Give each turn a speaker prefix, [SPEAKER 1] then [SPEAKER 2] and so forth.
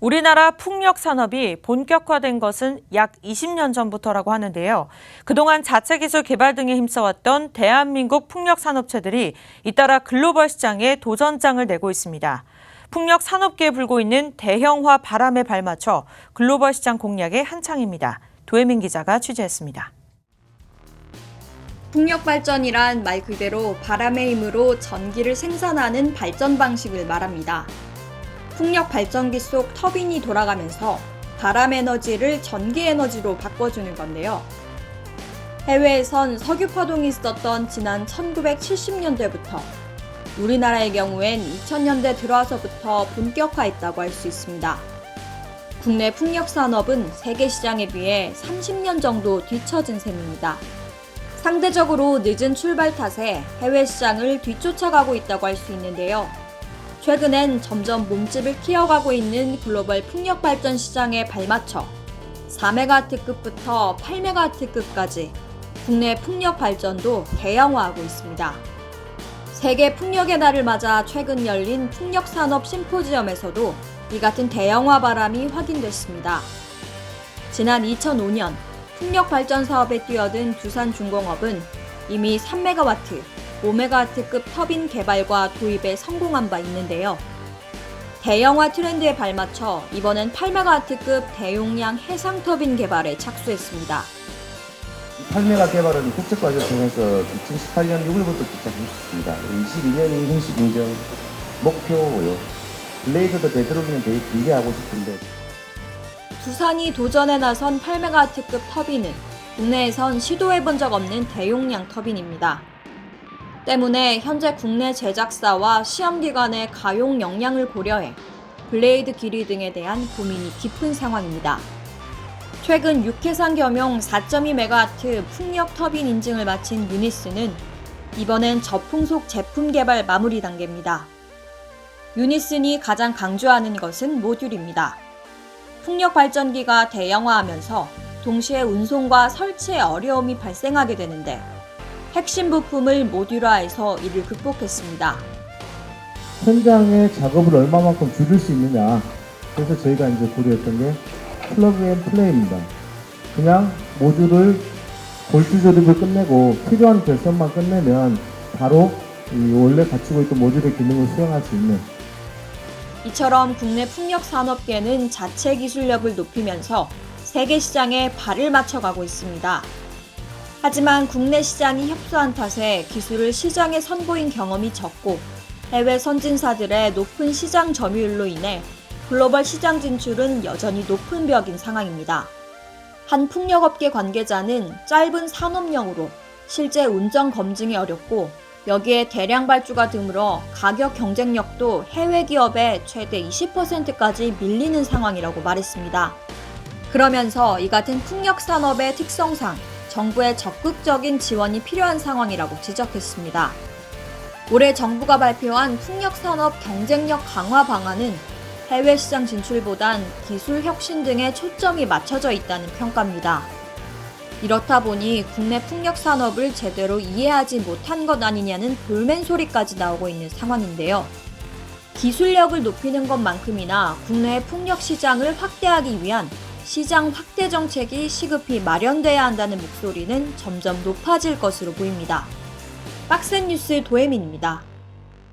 [SPEAKER 1] 우리나라 풍력 산업이 본격화된 것은 약 20년 전부터라고 하는데요. 그동안 자체 기술 개발 등에 힘써왔던 대한민국 풍력 산업체들이 잇따라 글로벌 시장에 도전장을 내고 있습니다. 풍력 산업계에 불고 있는 대형화 바람에 발맞춰 글로벌 시장 공략에 한창입니다. 도혜민 기자가 취재했습니다.
[SPEAKER 2] 풍력 발전이란 말 그대로 바람의 힘으로 전기를 생산하는 발전 방식을 말합니다. 풍력 발전기 속 터빈이 돌아가면서 바람 에너지를 전기 에너지로 바꿔주는 건데요. 해외에선 석유 파동이 있었던 지난 1970년대부터 우리나라의 경우엔 2000년대 들어와서부터 본격화했다고 할 수 있습니다. 국내 풍력 산업은 세계 시장에 비해 30년 정도 뒤처진 셈입니다. 상대적으로 늦은 출발 탓에 해외 시장을 뒤쫓아가고 있다고 할 수 있는데요. 최근엔 점점 몸집을 키워가고 있는 글로벌 풍력 발전 시장에 발맞춰 4메가와트급부터 8메가와트급까지 국내 풍력 발전도 대형화하고 있습니다. 세계 풍력의 날을 맞아 최근 열린 풍력 산업 심포지엄에서도 이 같은 대형화 바람이 확인됐습니다. 지난 2005년 풍력 발전 사업에 뛰어든 두산중공업은 이미 3메가와트, 5메가와트급 터빈 개발과 도입에 성공한 바 있는데요. 대형화 트렌드에 발맞춰 이번엔 8메가와트급 대용량 해상 터빈 개발에 착수했습니다.
[SPEAKER 3] 8메가 개발은 국제과제 통해서 2018년 6월부터 시작했습니다. 22년이 공식 인정 목표고요. 블레이드도 되도록이면 되게 길게 하고 싶은데.
[SPEAKER 2] 두산이 도전에 나선 8메가와트급 터빈은 국내에선 시도해본 적 없는 대용량 터빈입니다. 때문에 현재 국내 제작사와 시험기관의 가용 역량을 고려해 블레이드 길이 등에 대한 고민이 깊은 상황입니다. 최근 육해상 겸용 4.2메가와트 풍력 터빈 인증을 마친 유니스는 이번엔 저풍속 제품 개발 마무리 단계입니다. 유니슨이 가장 강조하는 것은 모듈입니다. 풍력 발전기가 대형화하면서 동시에 운송과 설치에 어려움이 발생하게 되는데 핵심 부품을 모듈화해서 이를 극복했습니다.
[SPEAKER 3] 현장의 작업을 얼마만큼 줄일 수 있느냐. 그래서 저희가 이제 고려했던 게 플러그 앤 플레이입니다. 그냥 모듈을 볼트 조립을 끝내고 필요한 결선만 끝내면 바로 이 원래 갖추고 있던 모듈의 기능을 수행할 수 있는.
[SPEAKER 2] 이처럼 국내 풍력 산업계는 자체 기술력을 높이면서 세계 시장에 발을 맞춰가고 있습니다. 하지만 국내 시장이 협소한 탓에 기술을 시장에 선보인 경험이 적고 해외 선진사들의 높은 시장 점유율로 인해 글로벌 시장 진출은 여전히 높은 벽인 상황입니다. 한 풍력업계 관계자는 짧은 산업령으로 실제 운전 검증이 어렵고 여기에 대량 발주가 드물어 가격 경쟁력도 해외 기업의 최대 20%까지 밀리는 상황이라고 말했습니다. 그러면서 이 같은 풍력 산업의 특성상 정부의 적극적인 지원이 필요한 상황이라고 지적했습니다. 올해 정부가 발표한 풍력 산업 경쟁력 강화 방안은 해외 시장 진출보단 기술 혁신 등에 초점이 맞춰져 있다는 평가입니다. 이렇다 보니 국내 풍력 산업을 제대로 이해하지 못한 것 아니냐는 볼멘 소리까지 나오고 있는 상황인데요. 기술력을 높이는 것만큼이나 국내 풍력 시장을 확대하기 위한 시장 확대 정책이 시급히 마련돼야 한다는 목소리는 점점 높아질 것으로 보입니다. 박스뉴스 도혜민입니다.